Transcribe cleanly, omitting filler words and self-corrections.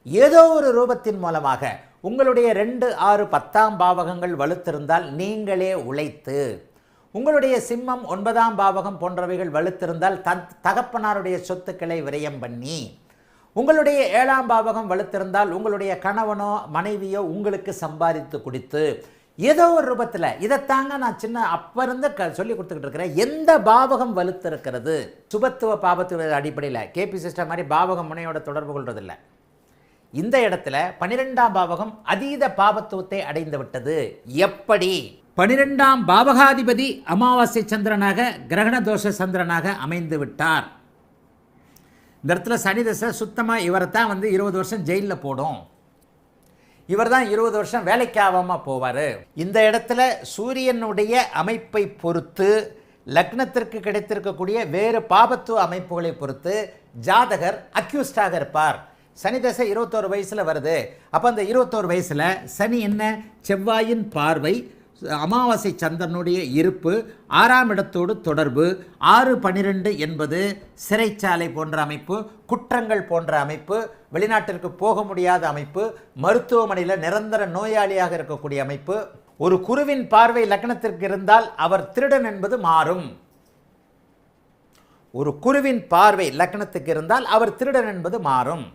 ஏதோ ஒரு ரூபத்தின் மூலமாக உங்களுடைய 2, 6, 10ஆம் பாவகங்கள் வலுத்திருந்தால் நீங்களே உழைத்து, உங்களுடைய சிம்மம் 9ஆம் பாவகம் போன்றவைகள் வலுத்திருந்தால் தகப்பனாருடைய சொத்துக்களை விரயம் பண்ணி, உங்களுடைய 7ஆம் பாவகம் வலுத்திருந்தால் உங்களுடைய கணவனோ மனைவியோ உங்களுக்கு சம்பாதித்து கொடுத்து, ஏதோ ஒரு ரூபத்தில் இதைத்தாங்க நான் சின்ன அப்போ இருந்து சொல்லி கொடுத்துக்கிட்டு இருக்கிறேன். எந்த பாவகம் வலுத்திருக்கிறது, சுபத்துவ பாபத்துவ அடிப்படையில் கேபி சிஸ்டம் மாதிரி பாவகம் முனையோட தொடர்பு கொள்வதில்லை. இந்த இடத்துல 12ஆம் பாவகம் அதீத பாபத்துவத்தை அடைந்து விட்டது. எப்படி? 12ஆம் பாவகாதிபதி அமாவாசை சந்திரனாக கிரகண தோஷ சந்திரனாக அமைந்து விட்டார். இந்த இடத்துல சனி தசை சுத்தமாக இவரை தான் 20 வருஷம் ஜெயிலில் போடும். இவர் தான் 20 வருஷம் வேலைக்கு ஆகாமல் போவார். இந்த இடத்துல சூரியனுடைய அமைப்பை பொறுத்து, லக்னத்திற்கு கிடைத்திருக்கக்கூடிய வேறு பாபத்துவ அமைப்புகளை பொறுத்து ஜாதகர் அக்யூஸ்டாக இருப்பார். சனி தசை 21 வயசில் வருது. அப்போ அந்த 21 வயசில் சனி என்ன? செவ்வாயின் பார்வை, அமாவாசை சந்திரனுடைய இருப்பு, 6ஆம் இடத்தோடு தொடர்பு, 6-12 என்பது சிறைச்சாலை போன்ற அமைப்பு, குற்றங்கள் போன்ற அமைப்பு, வெளிநாட்டிற்கு போக முடியாத அமைப்பு, மருத்துவமனையில் நிரந்தர நோயாளியாக இருக்கக்கூடிய அமைப்பு. ஒரு குருவின் பார்வை லக்னத்திற்கு இருந்தால் அவர் திருடன் என்பது மாறும். ஒரு குருவின் பார்வை லக்னத்துக்கு இருந்தால் அவர் திருடன் என்பது மாறும்.